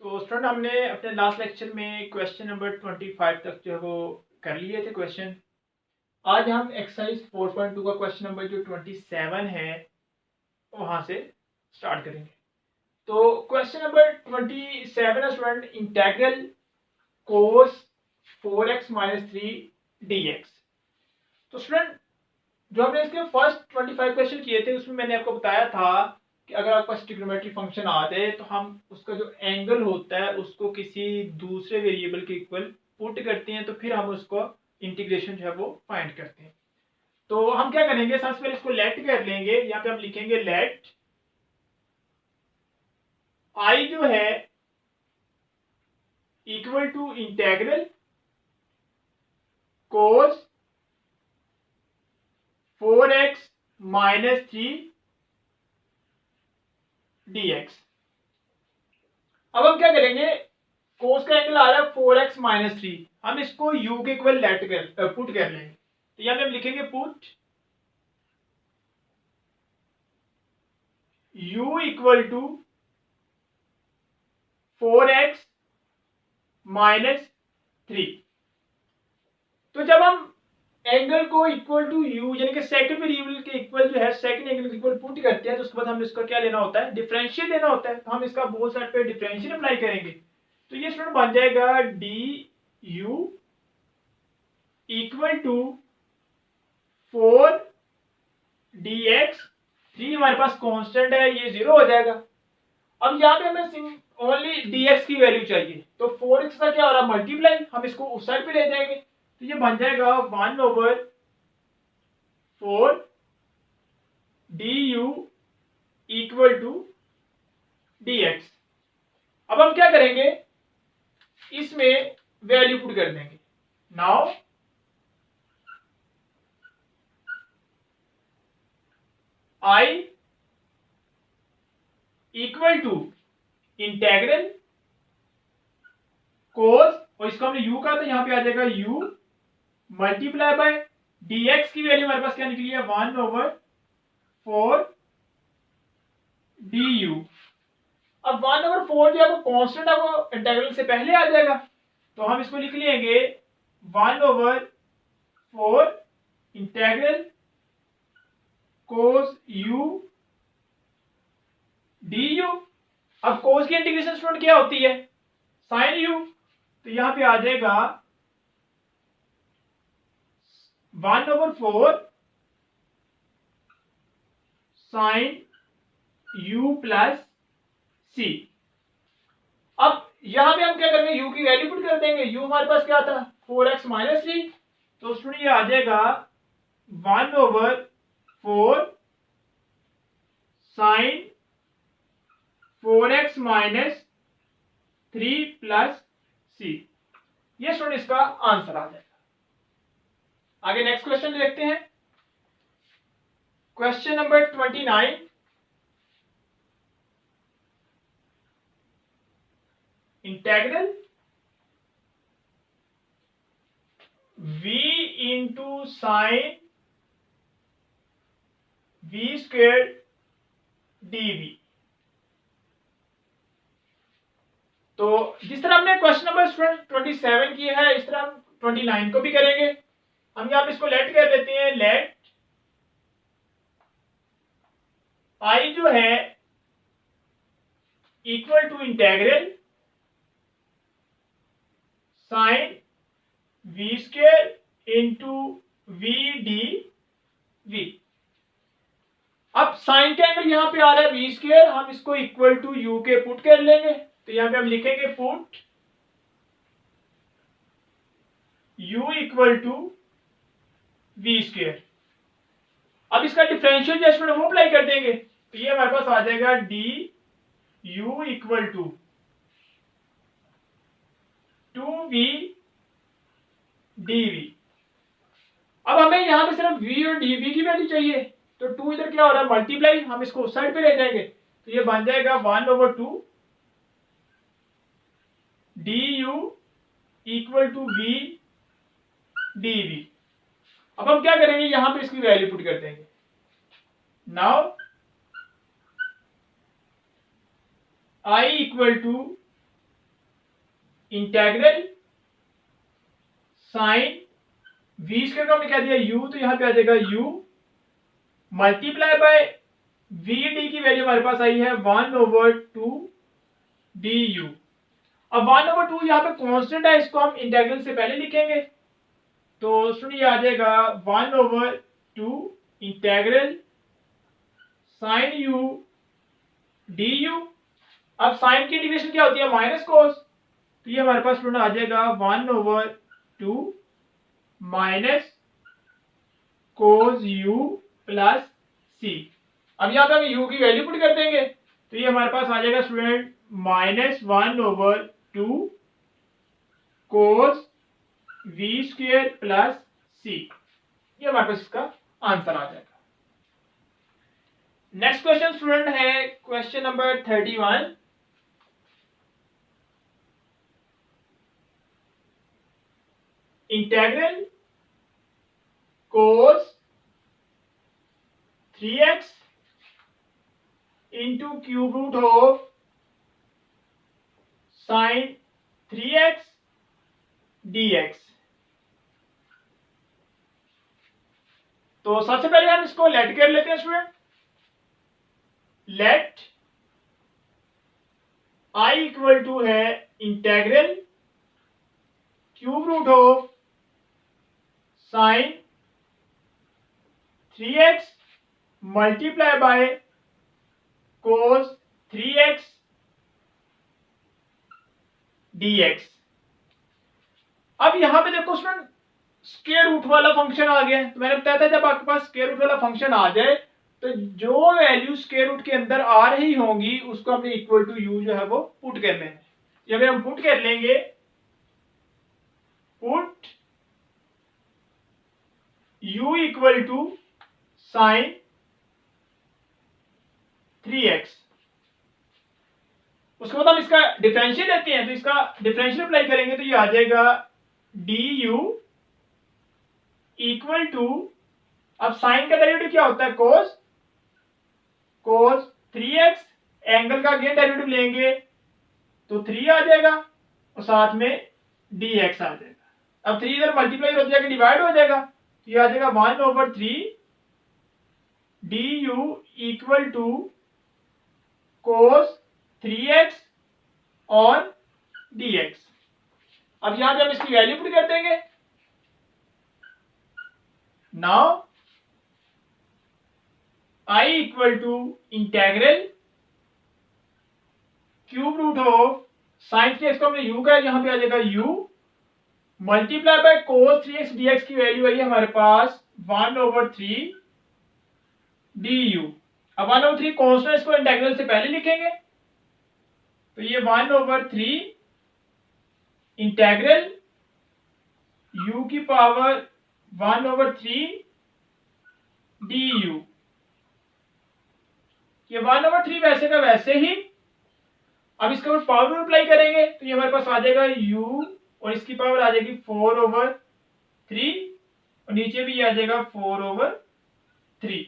तो स्टूडेंट हमने अपने लास्ट लेक्चर में क्वेश्चन नंबर 25 तक जो है वो कर लिए थे क्वेश्चन। आज हम एक्सरसाइज 4.2 का क्वेश्चन नंबर जो 27 है वहां से स्टार्ट करेंगे। तो क्वेश्चन नंबर 27 है student, integral cos 4x minus 3 dx। तो स्टूडेंट जो हमने इसके फर्स्ट 25 क्वेश्चन किए थे उसमें मैंने आपको बताया था कि अगर आपके पास ट्रिग्नोमेट्री फंक्शन आ जाए तो हम उसका जो एंगल होता है उसको किसी दूसरे वेरिएबल के इक्वल पुट करते हैं, तो फिर हम उसको इंटीग्रेशन जो है वो फाइंड करते हैं। तो हम क्या करेंगे, सबसे पहले इसको लेट कर लेंगे। यहाँ पे हम लिखेंगे लेट आई जो है equal to integral cos 4x minus 3 dx। अब हम क्या करेंगे, कोस का एंगल आ रहा है 4x माइनस 3, हम इसको u के इक्वल लेट कर पुट कर लेंगे। तो यहाँ पे हम लिखेंगे put u equal to 4x minus 3। तो जब हम एंगल को इक्वल टू u यानी कि सेकंड वेरिएबल के इक्वल जो है सेकंड एंगल के इक्वल पुट करते हैं तो उसके बाद हम इसका क्या लेना होता है, डिफरेंशियल लेना होता है। तो हम इसका बोथ साइड पे डिफरेंशियल अप्लाई करेंगे। तो ये स्टूडेंट बन जाएगा du इक्वल टू 4 dx। 3 हमारे पास कांस्टेंट है, ये 0 हो जाएगा। अब यहाँ पे हमें ओनली dx की वैल्यू चाहिए, तो 4x का क्या हो रहा है मल्टीप्लाई, हम इसको उस साइड पे ले जाएंगे। तो ये बन जाएगा 1/4 du इक्वल टू dx। अब हम क्या करेंगे, इसमें वैल्यू पुट कर देंगे। Now I equal to integral cos, और इसको हमने u का, तो यहां पे आ जाएगा u मल्टीप्लाई बाय dx की वैल्यू हमारे पास क्या निकली है 1/4 du। अब 1/4 जो है वो कांस्टेंट है, वो इंटीग्रल से पहले आ जाएगा, तो हम इसको लिख लेंगे 1/4 इंटीग्रल कोस u du। अब कोस की इंटीग्रेशन स्टूडेंट क्या होती है, साइन u। तो यहां पे आ जाएगा 1/4 साइन u प्लस c। अब यहां पे हम क्या करेंगे, u की वैल्यू पुट कर देंगे। u हमारे पास क्या था 4x माइनस 3, तो स्टूडेंट ये आ जाएगा 1/4 sine 4x minus 3 plus c। ये स्टूडेंट इसका आंसर आ जाएगा। आगे नेक्स्ट क्वेश्चन देखते हैं, question number 29। Integral v into sine v square dv। तो जिस तरह हमने क्वेश्चन नंबर 27 किया है इस तरह हम 29 को भी करेंगे। हम यहाँ पे इसको लेट कर देते हैं, लेट आई जो है equal to integral sine v square into v D V. अब साइन का एंगल यहाँ पे आ रहा है v स्क्वेयर, हम इसको इक्वल टू u के पुट कर लेंगे। तो यहाँ पे हम लिखेंगे put u equal to v square. अब इसका डिफरेंशियल जो है वो अप्लाई कर देंगे। तो ये हमारे पास आ जाएगा du equal to 2v dv। अब हमें यहाँ पे सिर्फ v और dv की वैल्यू चाहिए, तो 2 इधर क्या हो रहा है मल्टीप्लाई, हम इसको उस साइड पे ले जाएंगे। तो ये बन जाएगा 1/2 du equal to v dv। अब हम क्या करेंगे, यहां पे इसकी वैल्यू पुट कर देंगे। Now I equal to integral sine V square को हमने क्या दिया u, तो यहां पे आ जाएगा u multiply by V D की वैल्यू हमारे पास आई है 1/2 du। अब 1/2 यहाँ पे कांस्टेंट है, इसको हम इंटेग्रल से पहले लिखेंगे, तो सुनिए आ जाएगा 1/2 इंटेग्रल साइन u du। अब साइन की इंटीग्रेशन क्या होती है, माइनस कोस, तो ये हमारे पास स्टूडेंट आ जाएगा 1/2 माइनस कोस u प्लस सी। अब यहाँ पे हम u की वैल्यू पुट कर देंगे, तो ये हमारे पास आ जाएगा student -1/2 cos v square plus C. ये हमारे पास इसका आंसर आ जाएगा। नेक्स्ट क्वेश्चन स्टूडेंट है question number 31। Integral cos 3x into cube root of sine 3x dx। तो सबसे पहले हम इसको लेट कर लेते हैं student. Let I equal to है integral cube root of sine 3x multiply by cos 3x dx। अब यहां पे देखो स्टूडेंट स्क्वायर रूट वाला फंक्शन आ गया, तो मैंने बताया था जब आपके पास स्क्वायर रूट वाला फंक्शन आ जाए तो जो वैल्यू स्क्वायर रूट के अंदर आ रही होंगी उसको हमने इक्वल टू यू जो है वो पुट कर लेना है। जब हम पुट कर लेंगे, put u equal to sine 3x, उसके बाद हम इसका डिफरेंशियल लेते हैं, तो इसका डिफरेंशियल अप्लाई करेंगे तो ये आ जाएगा du इक्वल टू, अब साइन का डेरिवेटिव क्या होता है, कोस, कोस 3x, एंगल का अगेन डेरिवेटिव लेंगे तो 3 आ जाएगा और साथ में dx आ जाएगा। अब 3 इधर मल्टीप्लाई हो जाएगा, डिवाइड हो जाएगा, तो ये आ जाएगा 1/3 du equal to cos 3x और dx। अब यहां पे हम इसकी वैल्यू पुट कर देंगे। Now I equal to integral cube root of sine 3x को हमने u का है, यहां पे आ जाएगा u multiply by cos 3x dx की वैल्यू आई है हमारे पास 1/3 du। अब 1/3 कांस्टेंट, इसको इंटीग्रल से पहले लिखेंगे, तो ये 1/3 इंटीग्रल u की पावर 1/3 du। ये 1/3 वैसे का वैसे ही। अब इसके ऊपर पावर रूल अप्लाई करेंगे तो ये हमारे पास आ जाएगा u और इसकी पावर आ जाएगी 4/3 और नीचे भी आ जाएगा 4/3।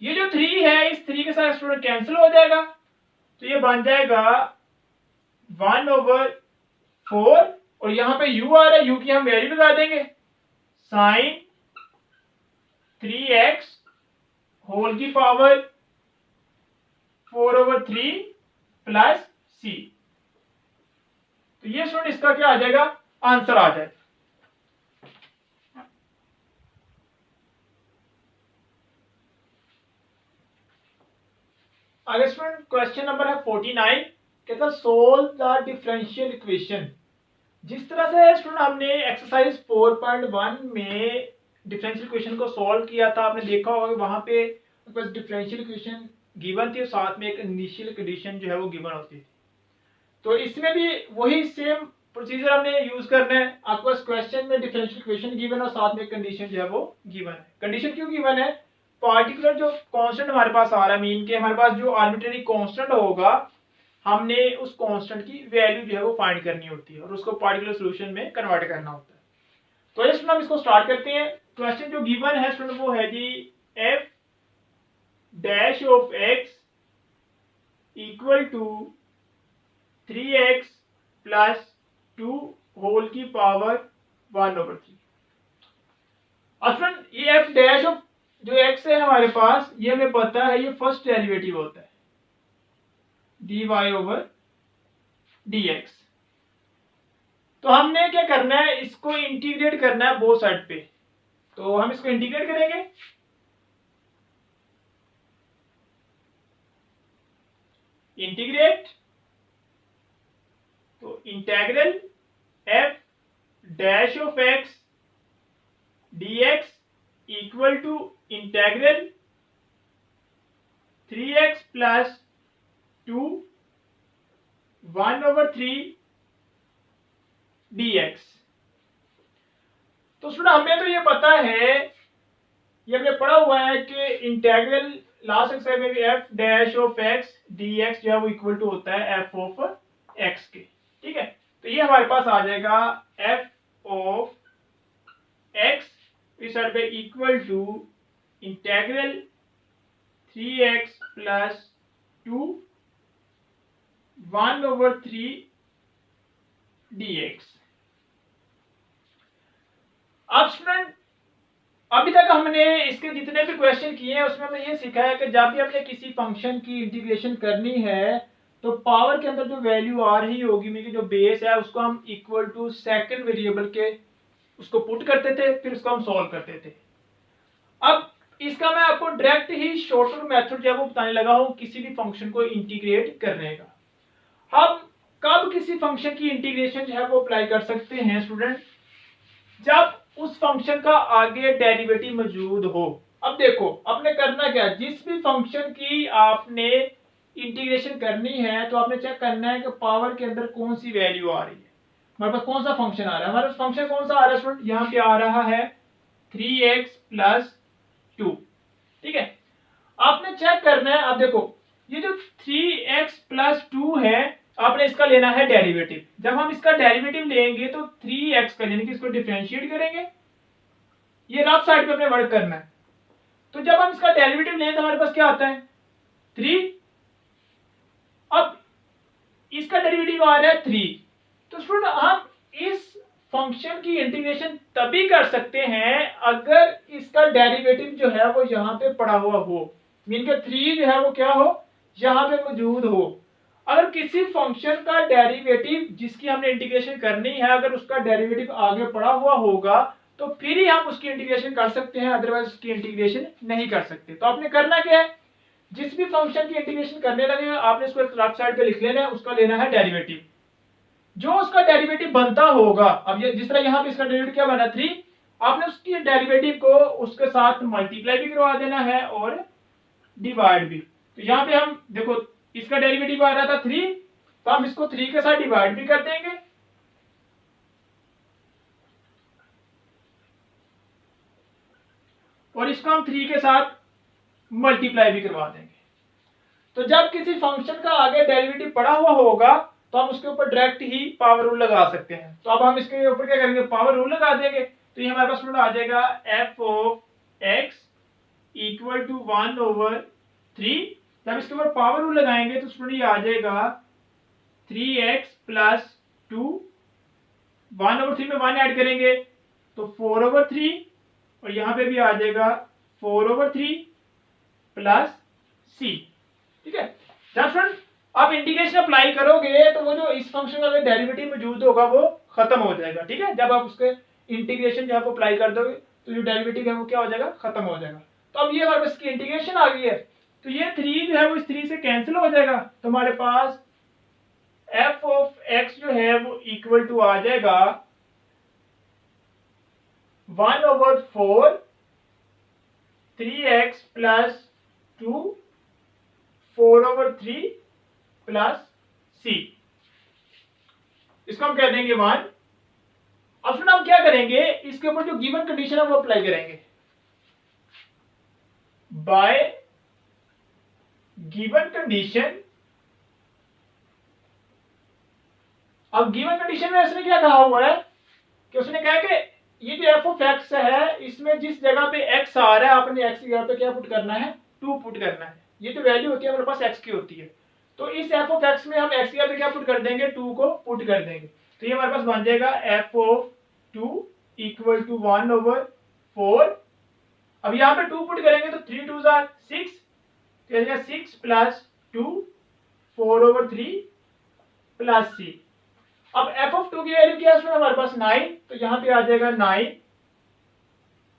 ये जो 3 है इस 3 के साथ स्टूडेंट कैंसिल हो जाएगा, तो ये बन जाएगा 1/4 और यहां पे u आ रहा है, u की हम वैल्यू लगा देंगे, साइन 3x होल की पावर 4/3 प्लस c। तो ये स्टूडेंट इसका क्या आ जाएगा, आंसर आ जाएगा। आगे स्टूडेंट क्वेश्चन नंबर है 49, कहता सोल्व द डिफरेंशियल इक्वेशन। जिस तरह से स्टूडेंट हमने एक्सरसाइज 4.1 में डिफरेंशियल इक्वेशन को सॉल्व किया था, आपने देखा होगा कि वहां पे बस डिफरेंशियल इक्वेशन गिवन थी और साथ में एक इनिशियल कंडीशन जो है वो गिवन होती थी। तो इसमें भी वही सेम प्रोसीजर हमने यूज करना है। आपके पास क्वेश्चन में डिफरेंशियल इक्वेशन गिवन और साथ में कंडीशन जो है वो गिवन है। कंडीशन क्यों गिवन है, पार्टिकुलर जो कांस्टेंट हमारे पास आ रहा है, मीन के हमारे पास जो आर्बिट्रेरी कांस्टेंट होगा, हमने उस कांस्टेंट की वैल्यू जो है वो फाइंड करनी होती है और उसको पार्टिकुलर सॉल्यूशन में कन्वर्ट करना होता है। तो ये स्टूडेंट हम इसको स्टार्ट करते हैं। क्वेश्चन जो गिवन है स्टूडेंट वो है जी f dash of x equal to 3x plus 2 whole की पावर 1/3। अब ये एफ डैश ऑफ जो एक्स है हमारे पास, ये हमें पता है ये फर्स्ट डेरिवेटिव होता है dy ओवर dx। तो हमने क्या करना है, इसको इंटीग्रेट करना है बोथ साइड पे। तो हम इसको इंटीग्रेट करेंगे, इंटीग्रेट तो integral F dash of X dx equal to integral 3x plus 2 1/3 dx। तो सुना, हमें तो ये पता है, ये हमने पढ़ा हुआ है कि इंटेग्रल लास्ट एक्सरसाइज में भी F dash of X dx जो है वो इक्वल टू होता है एफ ऑफ एक्स के। ठीक है, तो ये हमारे पास आ जाएगा एफ ऑफ एक्स इस साइड पे equal to integral 3x plus 2 1/3 dx। अब स्टूडेंट, अभी तक हमने इसके जितने भी क्वेश्चन किए हैं उसमें हमने ये सीखा है कि जब भी हमने किसी फंक्शन की इंटीग्रेशन करनी है तो पावर के अंदर जो वैल्यू आ रही होगी, मीन जो बेस है, उसको हम इक्वल टू सेकंड वेरिएबल के उसको पुट करते थे, फिर उसको हम सॉल्व करते थे। अब इसका मैं आपको डायरेक्ट ही शॉर्टर मेथड जो है वो बताने लगा हूं किसी भी फंक्शन को इंटीग्रेट करने का। हम कब किसी फंक्शन की इंटीग्रेशन जो है वो अप्लाई कर सकते हैं स्टूडेंट, जब उस फंक्शन का आगे डेरिवेटिव मौजूद हो। अब देखो आपने करना क्या, जिस भी फंक्शन की आपने इंटीग्रेशन करनी है तो आपने चेक करना है कि पावर के अंदर कौन सी वैल्यू आ रही है, हमारे पास कौन सा फंक्शन आ रहा है। हमारे पास फंक्शन कौन सा आ रहा है स्टूडेंट, यहाँ पे आ रहा है 3x प्लस 2। ठीक है, आपने चेक करना है। अब देखो ये जो 3x प्लस 2 है, आपने इसका लेना है डेरिवेटिव। जब हम इसका डेरिवेटिव लेंगे तो 3x का यानी कि इसको डिफरेंशिएट करेंगे, ये राइट साइड पे अपने वर्क करना है। तो जब हम इसका डेरिवेटिव लें तो हमारे पास क्या आता है 3। अब इसका डेरिवेटिव आ रहा है 3। तो स्टूडेंट हम इस फंक्शन की इंटीग्रेशन तभी कर सकते हैं अगर इसका डेरिवेटिव जो है वो यहाँ पे पड़ा हुआ हो, मीन के 3 जो है वो क्या हो, यहाँ पे मौजूद हो। अगर किसी फंक्शन का डेरिवेटिव जिसकी हमने इंटीग्रेशन करनी है, अगर उसका डेरिवेटिव आगे पड़ा हुआ होगा तो फिर ही हम उसकी इंटीग्रेशन कर सकते हैं, अदरवाइज उसकी इंटीग्रेशन नहीं कर सकते। तो आपने करना क्या है, जिस भी फंक्शन की इंटीग्रेशन करने लगे आपने इसको लेफ्ट साइड पे लिख लेना है, उसका लेना है डेरिवेटिव। जो उसका डेरिवेटिव बनता होगा, अब ये जिस तरह यहाँ पे इसका डेरिवेटिव क्या बना 3, आपने उसकी डेरिवेटिव को उसके साथ मल्टीप्लाई भी करवा देना है और डिवाइड भी। तो यहाँ पे हम देखो इसका डेरिवेटिव आ रहा था 3, तो हम इसको 3 के साथ डिवाइड भी कर देंगे और इसको हम 3 के साथ मल्टीप्लाई भी करवा देंगे। तो जब किसी फंक्शन का आगे डेरिवेटिव पड़ा हुआ होगा तो हम उसके ऊपर डायरेक्ट ही पावर रूल लगा सकते हैं। तो अब हम इसके ऊपर क्या करेंगे, पावर रूल लगा देंगे। तो ये हमारे पास रूल आ जाएगा f of x equal to 1/3। जब इसके ऊपर पावर रूल लगाएंगे तो स्टूडेंट ये आ जाएगा 3x प्लस 2, 1/3 में 1 ऐड करेंगे तो 4/3, और यहाँ पे भी आ जाएगा 4/3 प्लस c। ठीक है, जब फ्रेंड आप इंटीग्रेशन अप्लाई करोगे तो वो जो इस फंक्शन का डेरिवेटिव मौजूद होगा वो खत्म हो जाएगा। ठीक है, जब आप उसके इंटीग्रेशन जो है वो अप्लाई कर दोगे तो जो डेरिवेटिव है वो क्या हो जाएगा, खत्म हो जाएगा। तो अब ये हमारे पास की इंटीग्रेशन आ गई है, तो ये 3 जो है वो इस 3 से कैंसिल हो जाएगा। तो हमारे पास एफ ऑफ एक्स जो है वो इक्वल टू आ जाएगा 1/4 3x प्लस 2 4/3 प्लस c। इसको हम कह देंगे 1। अब फिर हम क्या करेंगे, इसके ऊपर जो गिवन कंडीशन है वो अप्लाई करेंगे। बाय गिवन कंडीशन, अब गिवन कंडीशन में उसने क्या कहा हुआ है कि उसने कहा कि ये जो एफ ऑफ एक्स है इसमें जिस जगह पे एक्स आ रहा है आपने एक्स की जगह पे क्या पुट करना है, 2 पुट करना है। ये जो वैल्यू होती है हमारे पास एक्स की होती है। तो इस एफ ऑफ एक्स में हम एक्स की जगह पे क्या पुट कर देंगे, 2 को पुट कर देंगे। तो ये हमारे पास बन जाएगा एफ ऑफ 2 इक्वल टू 1/4। अब यहाँ पे 2 पुट करेंगे तो 3 2 जार 6, तो 6 प्लस 2 4/3 प्लस सी। अब एफ ऑफ 2 की वैल्यू क्या है हमारे पास 9, तो यहाँ पे आ जाएगा 9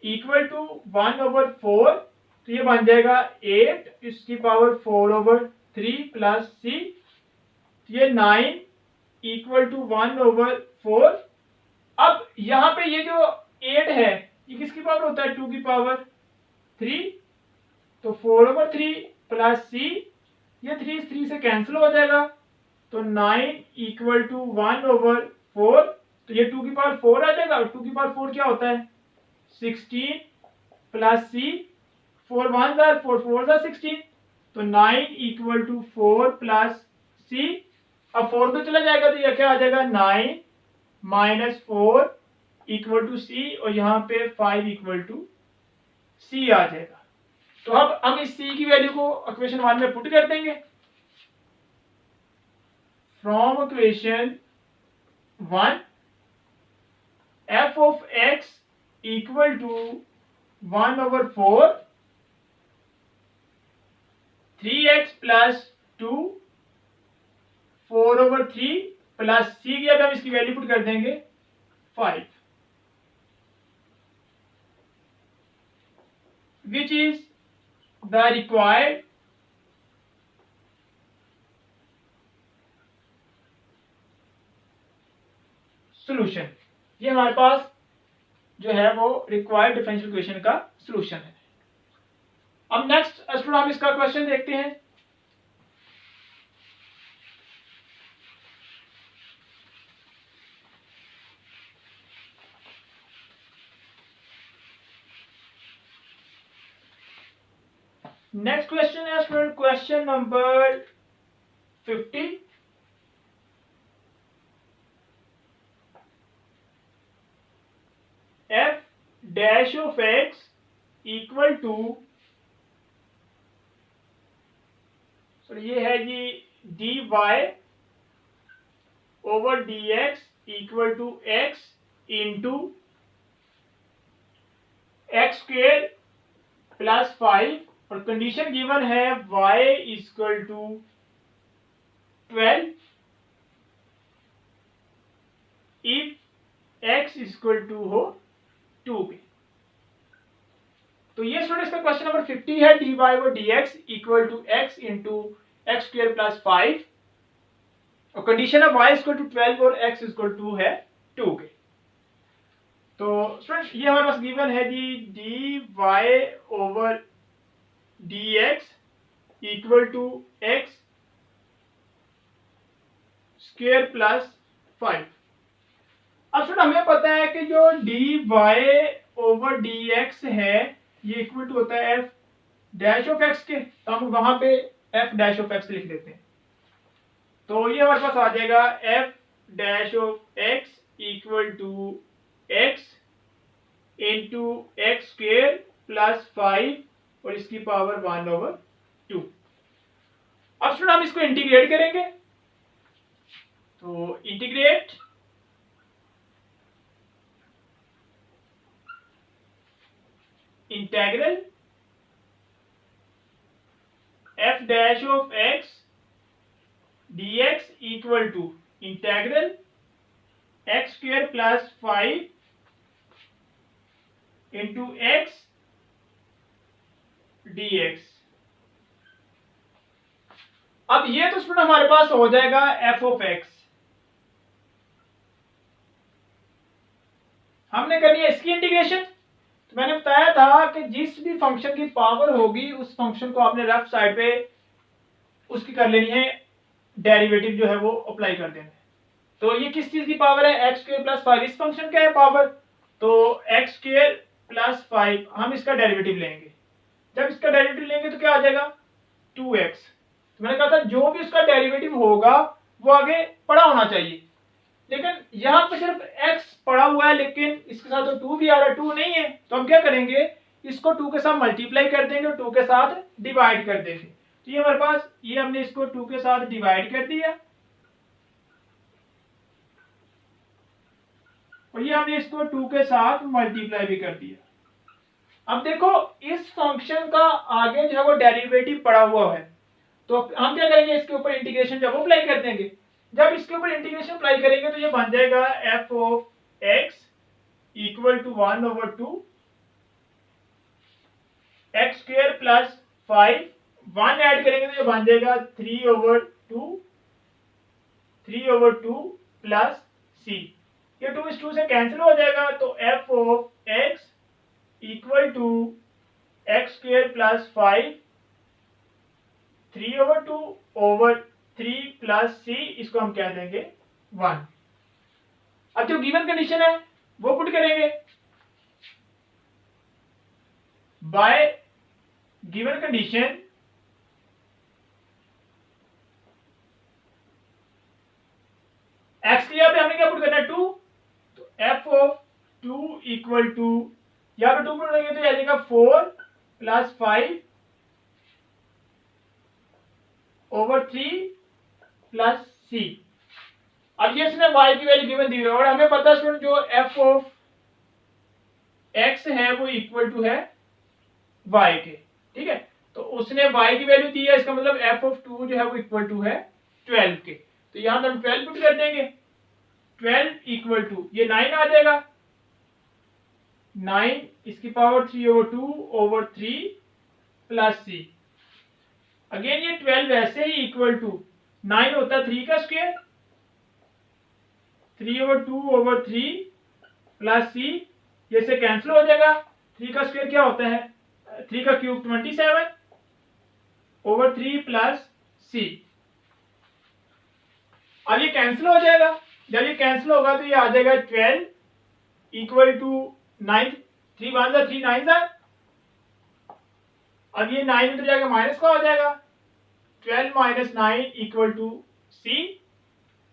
इक्वल टू 1/4, तो ये बन जाएगा 8 इसकी पावर 4/3 प्लस सी। ये 9 इक्वल टू 1/4। अब यहाँ पे ये जो 8 है ये किसकी पावर होता है, 2 की पावर 3, तो 4/3 प्लस सी, ये 3 से कैंसिल हो जाएगा, तो 9 इक्वल टू 1/4, तो ये 2 की पावर 4 आ जाएगा। 2 की पावर 4 क्या होता है, 16 प्लस सी, 4 1 जार 4 4 जार 16, तो 9 इक्वल टू 4 प्लस सी। अब 4 तो चला जाएगा तो ये क्या आ जाएगा, 9 माइनस 4 इक्वल टू सी, और यहाँ पे 5 इक्वल टू सी आ जाएगा। तो अब हम इस सी की वैल्यू को इक्वेशन 1 में पुट कर देंगे। From equation 1 f of x equal to 1/4 3x plus 2 4/3 plus c की अब हम इसकी वैल्यू पुट कर देंगे 5, which is the required solution। ये हमारे पास जो है वो रिक्वायर्ड डिफरेंशियल इक्वेशन का सॉल्यूशन है। अब नेक्स्ट स्टूडेंट हम इसका क्वेश्चन देखते हैं। नेक्स्ट क्वेश्चन है student question number 50। F dash of x equal to, ये है जी dy over dx equal to x into x square plus 5, और कंडीशन गिवन है y equal to 12 if x equal to हो 2 पे। तो ये स्टूडेंट इसका क्वेश्चन नंबर 50 है। dy over dx equal to x into x square plus 5, और condition है y इक्वल टू 12 और x इक्वल टू है 2 के। तो स्टूडेंट ये हमारे पास गिवन है जी dy over dx equal to x square plus 5। अब स्टूडेंट हमें पता है कि जो dy ओवर dx है ये इक्वल टू होता है f डैश ऑफ x के, तो हम वहां पे f डैश ऑफ x लिख देते हैं। तो ये हमारे पास आ जाएगा f dash of x equal to x into x square plus 5 और इसकी पावर 1/2। अब स्टूडेंट हम इसको इंटीग्रेट करेंगे, तो integrate integral f dash of x dx equal to integral x square plus 5 into x dx। अब ये तो स्टूडेंट हमारे पास हो जाएगा f ऑफ x। हमने करनी है इसकी इंटीग्रेशन। तो मैंने बताया था कि जिस भी फंक्शन की पावर होगी उस फंक्शन को आपने लेफ्ट साइड पे उसकी कर लेनी है, डेरिवेटिव जो है वो अप्लाई कर देना है। तो ये किस चीज की पावर है, एक्स स्क्वायर प्लस 5, इस फंक्शन का है पावर, तो एक्स स्क्वायर प्लस 5 हम इसका डेरिवेटिव लेंगे। जब इसका डेरिवेटिव लेंगे तो क्या आ जाएगा 2x। तो मैंने कहा था जो भी इसका डेरिवेटिव होगा वो आगे पड़ा होना चाहिए, लेकिन यहाँ पे सिर्फ x पड़ा हुआ है लेकिन इसके साथ तो 2 भी आ रहा है, 2 नहीं है। तो हम क्या करेंगे, इसको 2 के साथ मल्टीप्लाई कर देंगे और 2 के साथ डिवाइड कर देंगे। तो ये हमारे पास, ये हमने इसको 2 के साथ डिवाइड कर दिया और ये हमने इसको 2 के साथ मल्टीप्लाई भी कर दिया। अब देखो इस फंक्शन का आगे जो है वो डेरिवेटिव पड़ा हुआ है, तो हम क्या करेंगे, इसके ऊपर इंटीग्रेशन जब अप्लाई कर देंगे, जब इसके ऊपर इंटीग्रेशन अप्लाई करेंगे तो ये बन जाएगा f of x equal to 1/2 x square plus 5, 1 add करेंगे तो ये बन जाएगा 3/2 प्लस सी। ये 2 इस 2 से कैंसिल हो जाएगा, तो f of x equal to x square plus 5 3/2/3 plus c, इसको हम कह देंगे 1। अब जो गिवन कंडीशन है वो पुट करेंगे, बाय गिवन कंडीशन एक्स के यहाँ पे हमने क्या पुट करना है 2, तो एफ ऑफ 2 इक्वल टू, यहाँ पे 2 पुट करेंगे तो आ जाएगा 4 प्लस 5/3 प्लस सी। अब ये इसने y की वैल्यू गिवन दी है और हमें पता है स्टूडेंट जो f ऑफ x है वो इक्वल टू है y के, ठीक है। तो उसने y की वैल्यू दी है, इसका मतलब f ऑफ 2 जो है वो इक्वल टू है 12 के, तो यहां हम 12 पुट कर देंगे। 12 इक्वल टू ये 9 आ जाएगा, 9 इसकी पावर 3/2/3 प्लस सी। अगेन ये 12 वैसे ही इक्वल टू 9 होता है 3 का स्क्वायर, 3/2/3 प्लस सी, ये से कैंसिल हो जाएगा। 3 का स्क्वायर क्या होता है, 3 का क्यूब 27/3 प्लस सी। अब ये कैंसिल हो जाएगा, जब ये कैंसिल होगा तो ये आ जाएगा 12 इक्वल टू 9, 3 1 जा 3 9 जा, अब ये 9 इधर जाकर माइनस का हो जाएगा, 12 माइनस 9 इक्वल टू सी,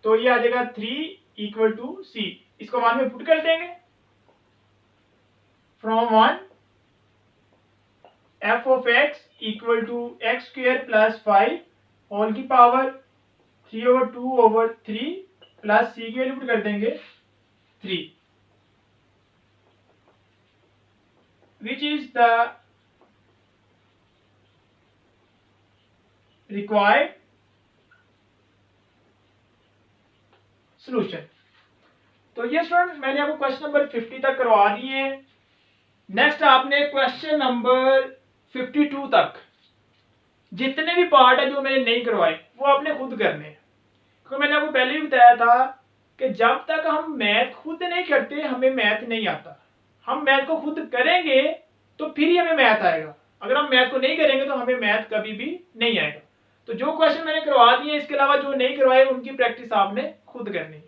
तो ये आ जाएगा 3 इक्वल टू सी। इसको 1 में पुट कर देंगे, from 1 f of x equal to x square plus 5 whole की पावर 3/2/3 प्लस सी की वैल्यू पुट कर देंगे 3, which is the required solution. तो ये स्टूडेंट मैंने आपको क्वेश्चन नंबर 50 तक करवा दिए हैं। नेक्स्ट आपने क्वेश्चन नंबर 52 तक जितने भी पार्ट है जो मैंने नहीं करवाए वो आपने खुद करने हैं, क्योंकि मैंने आपको पहले भी बताया था कि जब तक हम मैथ खुद नहीं करते हमें मैथ नहीं आता। हम मैथ को खुद करेंगे तो फिर ही हमें मैथ आएगा, अगर हम मैथ को नहीं करेंगे तो हमें मैथ कभी भी नहीं आएगा। तो जो क्वेश्चन मैंने करवा दिए, इसके अलावा जो नहीं करवाए उनकी प्रैक्टिस आपने खुद करनी है।